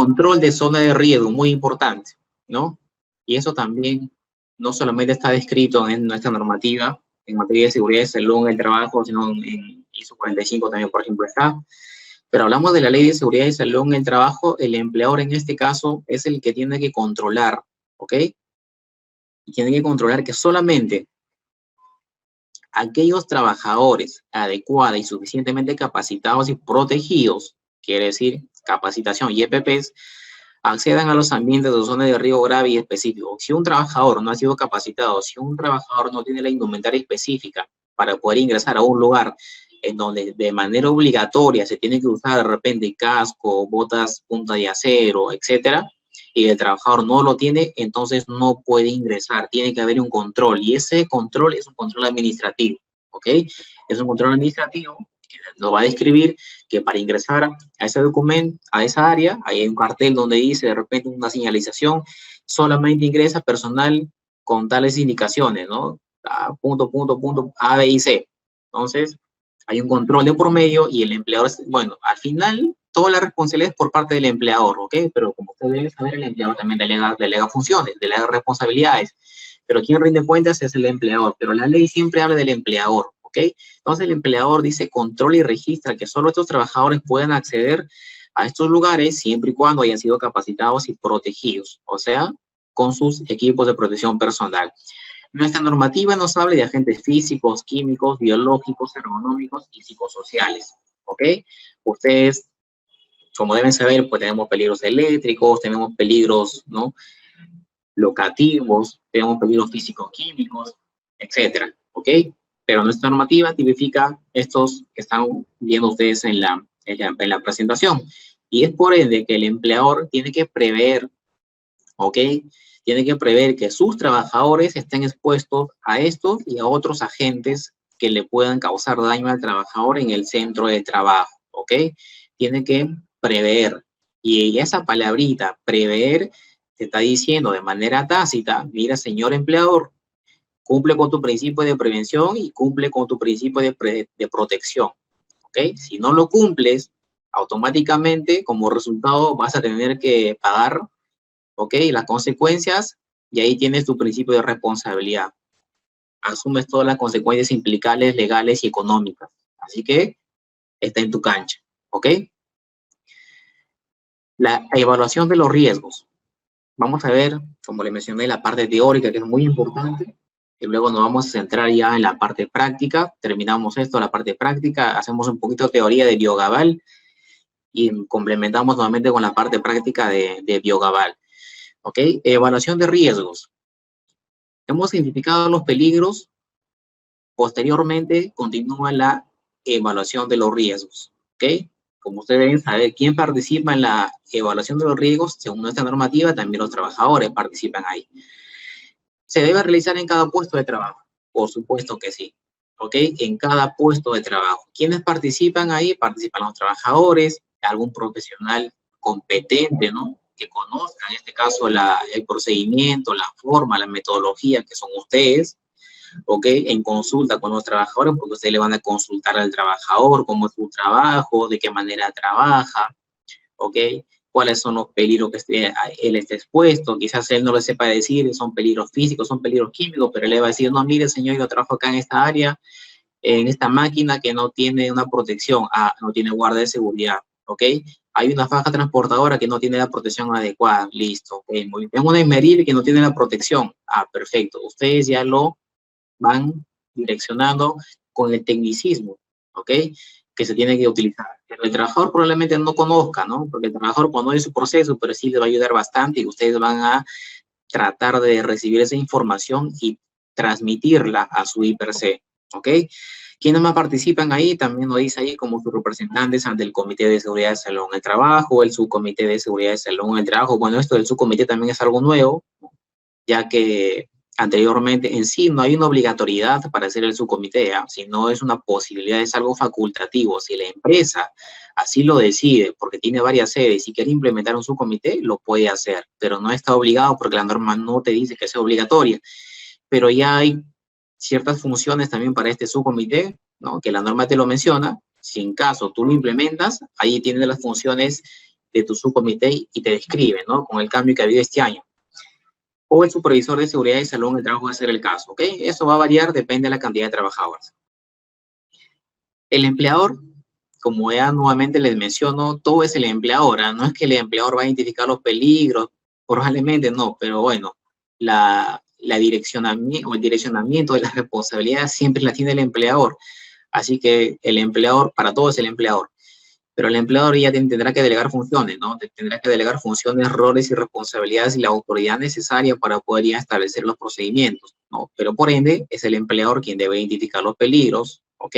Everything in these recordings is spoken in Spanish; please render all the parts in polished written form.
control de zona de riesgo, muy importante, ¿no? Y eso también no solamente está descrito en nuestra normativa en materia de seguridad de salud en el trabajo, sino en ISO 45 también, por ejemplo, está. Pero hablamos de la ley de seguridad y salud en el trabajo, el empleador en este caso es el que tiene que controlar, ¿ok? Y tiene que controlar que solamente aquellos trabajadores adecuados y suficientemente capacitados y protegidos, quiere decir capacitación y EPPs, accedan a los ambientes de zonas de riesgo grave y específico. Si un trabajador no ha sido capacitado, si un trabajador no tiene la indumentaria específica para poder ingresar a un lugar en donde de manera obligatoria se tiene que usar de repente casco, botas punta de acero, etcétera, y el trabajador no lo tiene, entonces no puede ingresar, tiene que haber un control, y ese control es un control administrativo, ¿ok? Es un control administrativo que nos va a describir que para ingresar a ese documento, a esa área, hay un cartel donde dice de repente una señalización, solamente ingresa personal con tales indicaciones, ¿no? Punto, A, B y C. Entonces, hay un control de por medio y el empleador, bueno, al final, toda la responsabilidad es por parte del empleador, ¿ok? Pero como usted debe saber, el empleador también delega funciones, delega responsabilidades. Pero quien rinde cuentas es el empleador. Pero la ley siempre habla del empleador, ¿ok? Entonces, el empleador dice, controla y registra que solo estos trabajadores puedan acceder a estos lugares siempre y cuando hayan sido capacitados y protegidos, o sea, con sus equipos de protección personal. Nuestra normativa nos habla de agentes físicos, químicos, biológicos, ergonómicos y psicosociales, ¿ok? Ustedes, como deben saber, pues tenemos peligros eléctricos, tenemos peligros, ¿no?, locativos, tenemos peligros físico-químicos, etcétera, ¿ok? Pero nuestra normativa tipifica estos que están viendo ustedes en la presentación. Y es por ende que el empleador tiene que prever, ¿ok?, tiene que prever que sus trabajadores estén expuestos a estos y a otros agentes que le puedan causar daño al trabajador en el centro de trabajo, ¿ok? Tiene que prever. Y esa palabrita, prever, te está diciendo de manera tácita, mira, señor empleador, cumple con tu principio de prevención y cumple con tu principio de protección, ¿ok? Si no lo cumples, automáticamente, como resultado, vas a tener que pagar, ¿ok?, las consecuencias, y ahí tienes tu principio de responsabilidad. Asumes todas las consecuencias implicables, legales y económicas. Así que está en tu cancha, ¿ok? La evaluación de los riesgos. Vamos a ver, como le mencioné, la parte teórica, que es muy importante, y luego nos vamos a centrar ya en la parte práctica. Terminamos esto, la parte práctica, hacemos un poquito de teoría de Biogaval y complementamos nuevamente con la parte práctica de Biogaval. ¿Ok? Evaluación de riesgos. Hemos identificado los peligros. Posteriormente, continúa la evaluación de los riesgos. ¿Ok? Como ustedes deben saber, ¿quién participa en la evaluación de los riesgos? Según nuestra normativa, también los trabajadores participan ahí. ¿Se debe realizar en cada puesto de trabajo? Por supuesto que sí. ¿Ok? En cada puesto de trabajo. ¿Quiénes participan ahí? Participan los trabajadores, algún profesional competente, ¿no?, que conozcan, en este caso, el procedimiento, la forma, la metodología, que son ustedes, ¿ok? En consulta con los trabajadores, porque ustedes le van a consultar al trabajador cómo es su trabajo, de qué manera trabaja, ¿ok? Cuáles son los peligros que él está expuesto. Quizás él no le sepa decir, son peligros físicos, son peligros químicos, pero él le va a decir, no, mire, señor, yo trabajo acá en esta área, en esta máquina que no tiene una protección, no tiene guardia de seguridad, ¿ok? Hay una faja transportadora que no tiene la protección adecuada, listo, ¿ok? Muy bien. Tengo una esmeril que no tiene la protección, perfecto. Ustedes ya lo van direccionando con el tecnicismo, ¿ok?, que se tiene que utilizar. Pero el trabajador probablemente no conozca, ¿no? Porque el trabajador conoce su proceso, pero sí le va a ayudar bastante y ustedes van a tratar de recibir esa información y transmitirla a su IPRC, ¿ok? ¿Quiénes más participan ahí? También lo dice ahí como sus representantes ante el Comité de Seguridad de Salud en el Trabajo, el Subcomité de Seguridad de Salud en el Trabajo. Bueno, esto del subcomité también es algo nuevo, ya que anteriormente en sí no hay una obligatoriedad para hacer el subcomité, sino es una posibilidad, es algo facultativo. Si la empresa así lo decide, porque tiene varias sedes y quiere implementar un subcomité, lo puede hacer, pero no está obligado porque la norma no te dice que sea obligatoria. Pero ya hay ciertas funciones también para este subcomité, ¿no?, que la norma te lo menciona. Si en caso tú lo implementas, ahí tienes las funciones de tu subcomité y te describe, ¿no? Con el cambio que ha habido este año. O el supervisor de seguridad y salud en el trabajo va a ser el caso, ¿ok? Eso va a variar, depende de la cantidad de trabajadores. El empleador, como ya nuevamente les menciono, todo es el empleador, ¿eh? No es que el empleador va a identificar los peligros, probablemente no, pero bueno, el direccionamiento de las responsabilidades siempre la tiene el empleador. Así que el empleador, para todo es el empleador. Pero el empleador ya tendrá que delegar funciones, ¿no? Tendrá que delegar funciones, roles y responsabilidades y la autoridad necesaria para poder ya establecer los procedimientos, ¿no? Pero por ende, es el empleador quien debe identificar los peligros, ¿ok?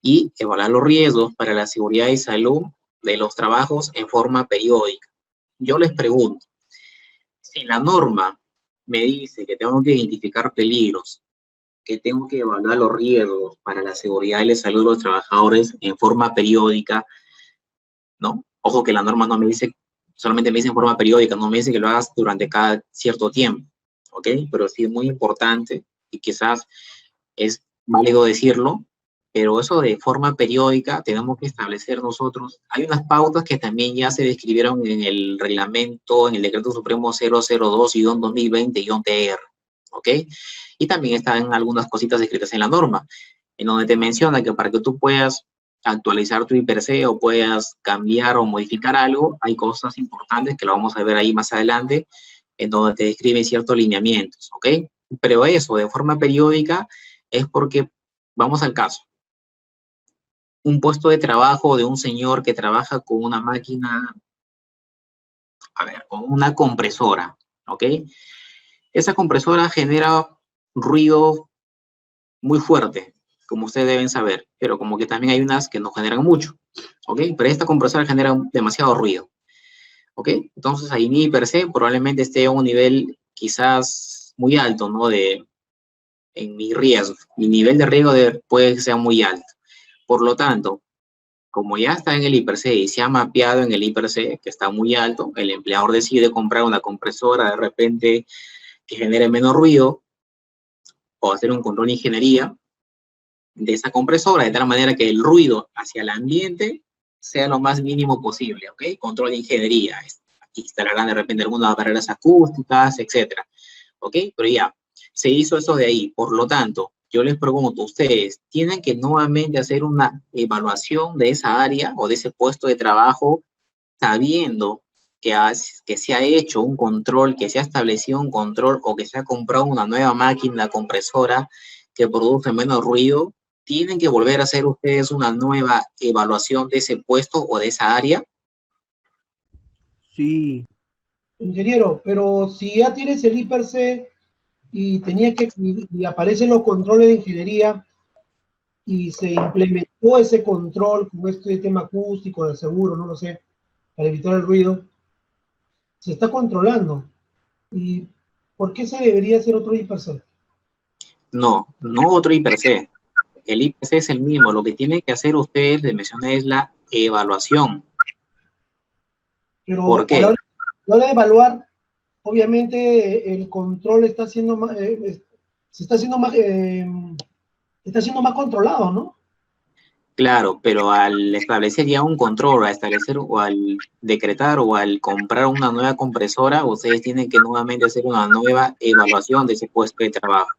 Y evaluar los riesgos para la seguridad y salud de los trabajos en forma periódica. Yo les pregunto, si la norma me dice que tengo que identificar peligros, que tengo que evaluar los riesgos para la seguridad y la salud de los trabajadores en forma periódica, ¿no? Ojo que la norma no me dice, solamente me dice en forma periódica, no me dice que lo hagas durante cada cierto tiempo, ¿ok? Pero sí es muy importante y quizás es válido decirlo, pero eso de forma periódica tenemos que establecer nosotros. Hay unas pautas que también ya se describieron en el reglamento, en el Decreto Supremo 002-2020-TR, ¿ok? Y también están algunas cositas escritas en la norma, en donde te menciona que para que tú puedas actualizar tu IPRC o puedas cambiar o modificar algo, hay cosas importantes que lo vamos a ver ahí más adelante, en donde te describen ciertos lineamientos, ¿ok? Pero eso, de forma periódica, es porque, vamos al caso, un puesto de trabajo de un señor que trabaja con una máquina, a ver, con una compresora, ¿ok? Esa compresora genera ruido muy fuerte, como ustedes deben saber, pero como que también hay unas que no generan mucho, ¿ok? Pero esta compresora genera demasiado ruido, ¿ok? Entonces ahí mi per se probablemente esté a un nivel quizás muy alto, ¿no? En mi riesgo, mi nivel de riesgo puede que sea muy alto. Por lo tanto, como ya está en el IPRC y se ha mapeado en el IPRC que está muy alto, el empleador decide comprar una compresora de repente que genere menos ruido o hacer un control de ingeniería de esa compresora de tal manera que el ruido hacia el ambiente sea lo más mínimo posible, ¿ok? Control de ingeniería, instalarán de repente algunas barreras acústicas, etcétera, ¿ok? Pero ya, se hizo eso de ahí, por lo tanto, yo les pregunto, ustedes tienen que nuevamente hacer una evaluación de esa área o de ese puesto de trabajo, sabiendo que se ha hecho un control, que se ha establecido un control o que se ha comprado una nueva máquina compresora que produce menos ruido. ¿Tienen que volver a hacer ustedes una nueva evaluación de ese puesto o de esa área? Sí. Ingeniero, pero si ya tienes el IPRC y y aparecen los controles de ingeniería y se implementó ese control con este tema acústico del seguro, no lo sé, para evitar el ruido, se está controlando. ¿Y por qué se debería hacer otro IPRC? No, no otro IPRC. El IPC es el mismo. Lo que tienen que hacer ustedes, les mencioné, es la evaluación. Pero ¿Por qué? a la hora de evaluar, obviamente el control está siendo más, está siendo más controlado, ¿no? Claro, pero al establecer ya un control, al establecer o al decretar o al comprar una nueva compresora, ustedes tienen que nuevamente hacer una nueva evaluación de ese puesto de trabajo.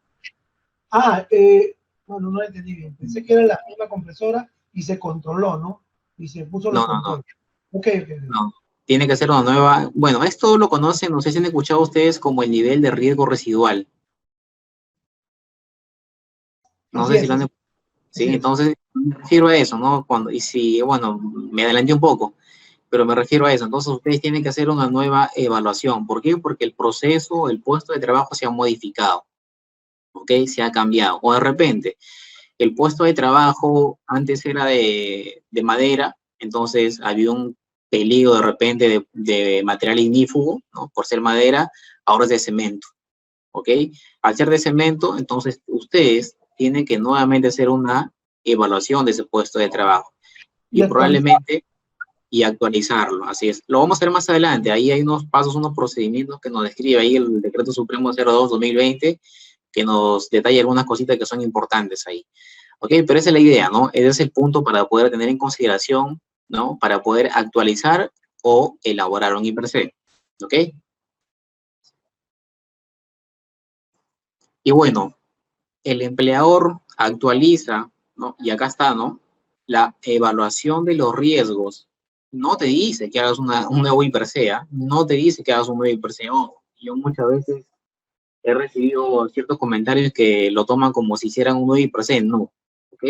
Bueno, no entendí bien. Pensé que era la misma compresora y se controló, ¿no? Y se puso los controles. Okay. No, tiene que ser una nueva. Bueno, esto lo conocen, no sé si han escuchado ustedes como el nivel de riesgo residual. No sé si lo han. Sí, entonces me refiero a eso, ¿no? Bueno, me adelanté un poco, pero me refiero a eso. Entonces ustedes tienen que hacer una nueva evaluación. ¿Por qué? Porque el proceso, el puesto de trabajo se ha modificado, ¿ok? Se ha cambiado. O de repente, el puesto de trabajo antes era de madera, entonces había un peligro de repente de material ignífugo, ¿no? Por ser madera, ahora es de cemento, ¿ok? Al ser de cemento, entonces ustedes tienen que nuevamente hacer una evaluación de ese puesto de trabajo y probablemente actualizarlo, así es. Lo vamos a hacer más adelante, ahí hay unos pasos, unos procedimientos que nos describe ahí el Decreto Supremo 02-2020 que nos detalla algunas cositas que son importantes ahí. ¿Ok? Pero esa es la idea, ¿no? Ese es el punto para poder tener en consideración, ¿no? Para poder actualizar o elaborar un IPRC, ¿ok? Y bueno, el empleador actualiza, ¿no? Y acá está, ¿no? La evaluación de los riesgos. No te dice que hagas un nuevo IPRC, ¿eh? No te dice que hagas un nuevo IPRC. Oh, yo muchas veces he recibido ciertos comentarios que lo toman como si hicieran un nuevo IPRC. No, ¿ok?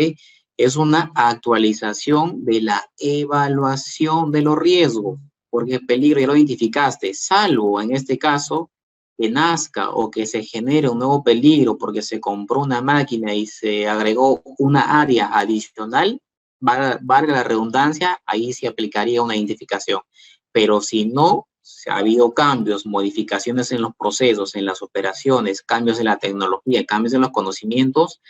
Es una actualización de la evaluación de los riesgos, porque el peligro ya lo identificaste, salvo en este caso que nazca o que se genere un nuevo peligro porque se compró una máquina y se agregó una área adicional, valga la redundancia, ahí se aplicaría una identificación. Pero si no, si ha habido cambios, modificaciones en los procesos, en las operaciones, cambios en la tecnología, cambios en los conocimientos,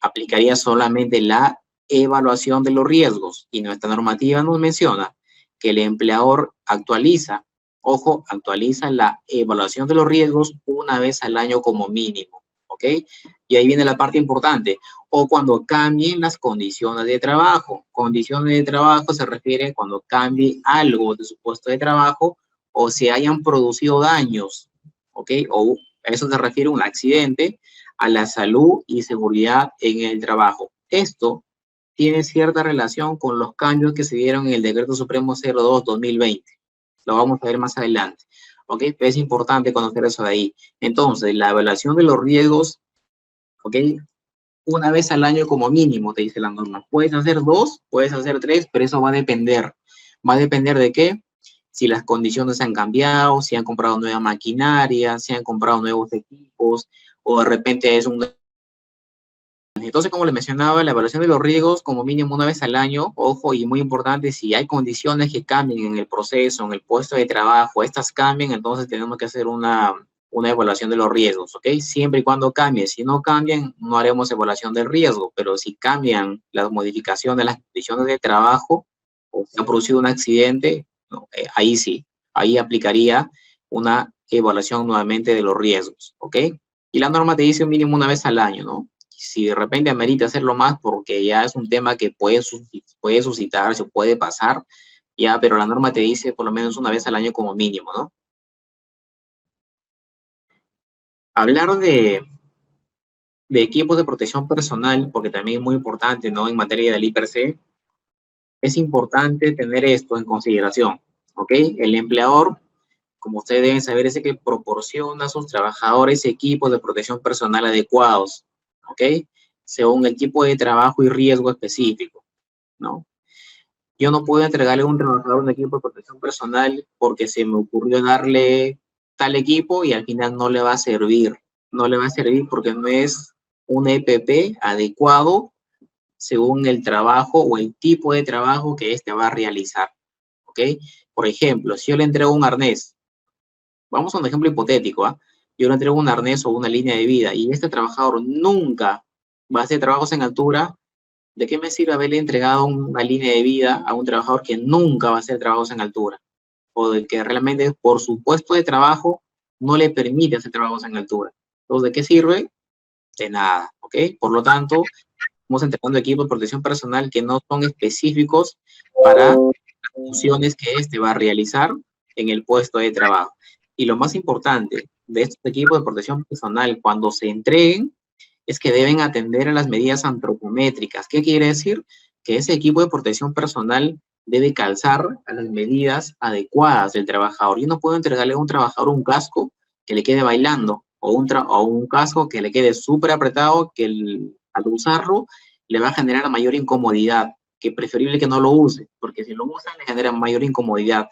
aplicaría solamente la evaluación de los riesgos. Y nuestra normativa nos menciona que el empleador actualiza, ojo, actualiza la evaluación de los riesgos una vez al año como mínimo, ¿ok? Y ahí viene la parte importante, o cuando cambien las condiciones de trabajo. Condiciones de trabajo se refiere cuando cambie algo de su puesto de trabajo o se hayan producido daños, ¿ok? O a eso se refiere un accidente a la salud y seguridad en el trabajo. Esto tiene cierta relación con los cambios que se dieron en el Decreto Supremo 02-2020. Lo vamos a ver más adelante. ¿Ok? Pero es importante conocer eso de ahí. Entonces, la evaluación de los riesgos, ¿ok? Una vez al año como mínimo, te dice la norma. Puedes hacer 2, puedes hacer 3, pero eso va a depender. ¿Va a depender de qué? Si las condiciones han cambiado, si han comprado nueva maquinaria, si han comprado nuevos equipos, o de repente es un... Entonces, como les mencionaba, la evaluación de los riesgos como mínimo una vez al año, ojo, y muy importante, si hay condiciones que cambien en el proceso, en el puesto de trabajo, estas cambian, entonces tenemos que hacer una evaluación de los riesgos, ¿ok? Siempre y cuando cambie. Si no cambian, no haremos evaluación del riesgo, pero si cambian las modificaciones de las condiciones de trabajo o se ha producido un accidente, no, ahí sí, ahí aplicaría una evaluación nuevamente de los riesgos, ¿ok? Y la norma te dice un mínimo una vez al año, ¿no? Si de repente amerita hacerlo más porque ya es un tema que puede suscitarse o puede pasar, ya, pero la norma te dice por lo menos una vez al año como mínimo, ¿no? Hablar de equipos de protección personal, porque también es muy importante, ¿no? En materia del IPRC, es importante tener esto en consideración, ¿ok? El empleador, como ustedes deben saber, es el que proporciona a sus trabajadores equipos de protección personal adecuados, ¿ok? Según el tipo de trabajo y riesgo específico, ¿no? Yo no puedo entregarle a un trabajador un equipo de protección personal porque se me ocurrió darle tal equipo y al final no le va a servir. No le va a servir porque no es un EPP adecuado según el trabajo o el tipo de trabajo que éste va a realizar, ¿ok? Por ejemplo, si yo le entrego un arnés, vamos a un ejemplo hipotético, ¿ah? Yo le entrego un arnés o una línea de vida y este trabajador nunca va a hacer trabajos en altura. ¿De qué me sirve haberle entregado una línea de vida a un trabajador que nunca va a hacer trabajos en altura? O del que realmente por su puesto de trabajo no le permite hacer trabajos en altura. Entonces, ¿de qué sirve? De nada, ¿ok? Por lo tanto, estamos entregando equipos de protección personal que no son específicos para las funciones que éste va a realizar en el puesto de trabajo. Y lo más importante de estos equipos de protección personal, cuando se entreguen, es que deben atender a las medidas antropométricas. ¿Qué quiere decir? Que ese equipo de protección personal debe calzar a las medidas adecuadas del trabajador. Yo no puedo entregarle a un trabajador un casco que le quede bailando o un casco que le quede súper apretado, que al usarlo le va a generar mayor incomodidad, que es preferible que no lo use, porque si lo usa le genera mayor incomodidad.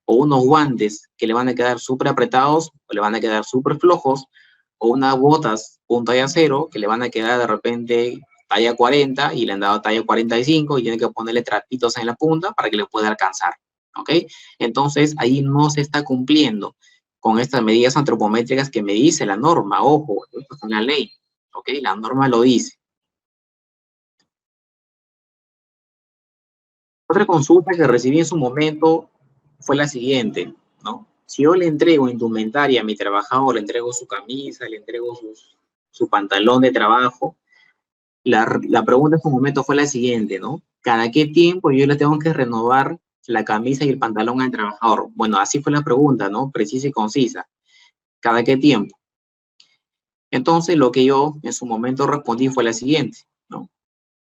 O unos guantes que le van a quedar súper apretados o le van a quedar súper flojos, o unas botas con talla 0 que le van a quedar de repente talla 40 y le han dado talla 45 y tiene que ponerle trapitos en la punta para que le pueda alcanzar, ¿ok? Entonces, ahí no se está cumpliendo con estas medidas antropométricas que me dice la norma. Ojo, esto es una ley, ¿ok? La norma lo dice. Otra consulta que recibí en su momento fue la siguiente, ¿no? Si yo le entrego indumentaria a mi trabajador, le entrego su camisa, le entrego su pantalón de trabajo, la pregunta en su momento fue la siguiente, ¿no? ¿Cada qué tiempo yo le tengo que renovar la camisa y el pantalón al trabajador? Bueno, así fue la pregunta, ¿no? Precisa y concisa. ¿Cada qué tiempo? Entonces, lo que yo en su momento respondí fue la siguiente, ¿no?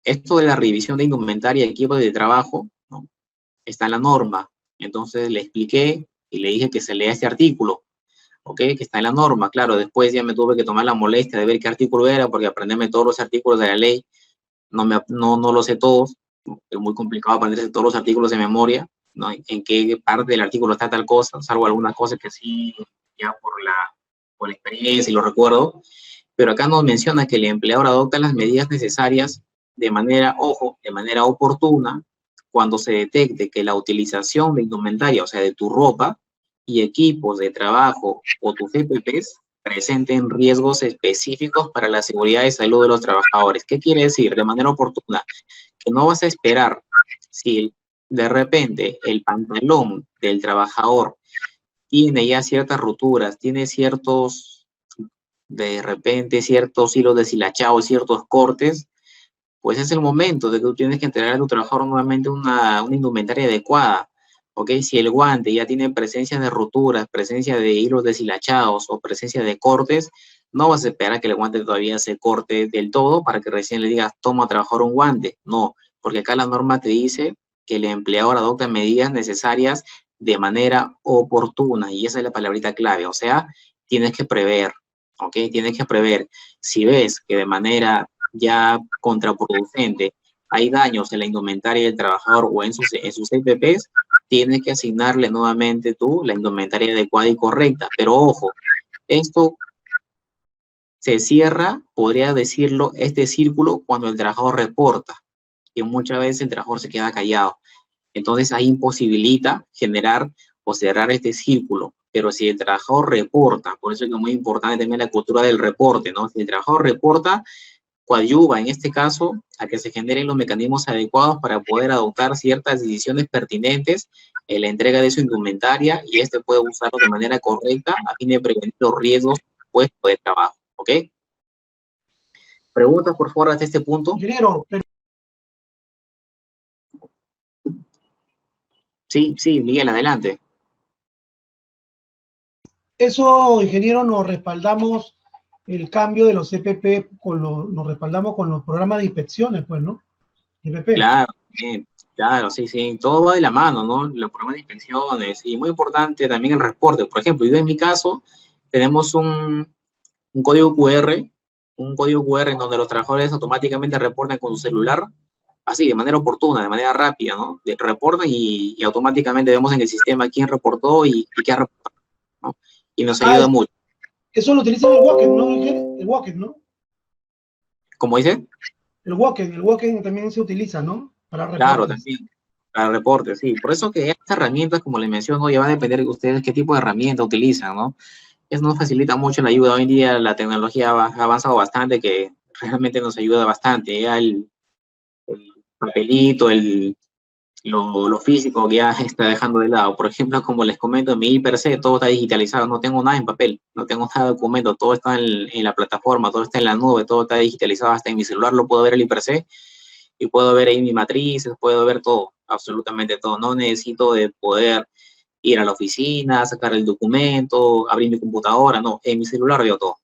Esto de la revisión de indumentaria y equipo de trabajo, ¿no?, está en la norma. Entonces le expliqué y le dije que se lea este artículo, ¿ok? Que está en la norma. Claro, después ya me tuve que tomar la molestia de ver qué artículo era, porque aprenderme todos los artículos de la ley, no lo sé todos. Es muy complicado aprenderse todos los artículos de memoria, ¿no? En qué parte del artículo está tal cosa, salvo algunas cosas que sí, ya por la experiencia y lo recuerdo. Pero acá nos menciona que el empleador adopta las medidas necesarias de manera, ojo, de manera oportuna, cuando se detecte que la utilización de indumentaria, o sea, de tu ropa y equipos de trabajo o tus EPPs presenten riesgos específicos para la seguridad y salud de los trabajadores. ¿Qué quiere decir? De manera oportuna, que no vas a esperar si de repente el pantalón del trabajador tiene ya ciertas roturas, tiene de repente ciertos hilos deshilachados, ciertos cortes, pues es el momento de que tú tienes que entregar a tu trabajador nuevamente una indumentaria adecuada, ¿ok? Si el guante ya tiene presencia de roturas, presencia de hilos deshilachados o presencia de cortes, no vas a esperar que el guante todavía se corte del todo para que recién le digas, toma, trabajador, un guante. No, porque acá la norma te dice que el empleador adopta medidas necesarias de manera oportuna, y esa es la palabrita clave, o sea, tienes que prever, ¿ok? Tienes que prever. Si ves que de manera ya contraproducente hay daños en la indumentaria del trabajador o en sus EPPs, tienes que asignarle nuevamente tú la indumentaria adecuada y correcta. Pero ojo, esto se cierra, podría decirlo, este círculo cuando el trabajador reporta, y muchas veces el trabajador se queda callado. Entonces ahí imposibilita generar o cerrar este círculo. Pero si el trabajador reporta, por eso es que es muy importante también la cultura del reporte, ¿no? Si el trabajador reporta, coadyuva en este caso a que se generen los mecanismos adecuados para poder adoptar ciertas decisiones pertinentes en la entrega de su indumentaria, y este puede usarlo de manera correcta a fin de prevenir los riesgos puestos de trabajo, ¿ok? ¿Preguntas, por favor, hasta este punto? Ingeniero, Sí, Miguel, adelante. Eso, ingeniero, nos respaldamos el cambio de los EPP, nos respaldamos con los programas de inspecciones, pues, ¿no? EPP. Claro, claro, sí, todo va de la mano, ¿no? Los programas de inspecciones, y muy importante también el reporte. Por ejemplo, yo en mi caso, tenemos un código QR, en donde los trabajadores automáticamente reportan con su celular, así, de manera oportuna, de manera rápida, ¿no? Reportan y automáticamente vemos en el sistema quién reportó y qué ha reportado, ¿no? Y nos ayuda mucho. Eso lo utilizan el Woken, ¿no? El Woken, ¿no? ¿Cómo dice? El Woken también se utiliza, ¿no? Para reportes. Claro, también. Para reportes, sí. Por eso que estas herramientas, como les menciono, ya va a depender de ustedes qué tipo de herramienta utilizan, ¿no? Eso nos facilita mucho la ayuda. Hoy en día la tecnología ha avanzado bastante, que realmente nos ayuda bastante. Ya el papelito, lo físico que ya está dejando de lado. Por ejemplo, como les comento, en mi IPRC todo está digitalizado, no tengo nada en papel, no tengo nada de documento, todo está en la plataforma, todo está en la nube, todo está digitalizado, hasta en mi celular lo puedo ver el IPRC y puedo ver ahí mis matrices, puedo ver todo, absolutamente todo. No necesito de poder ir a la oficina, sacar el documento, abrir mi computadora, no, en mi celular veo todo.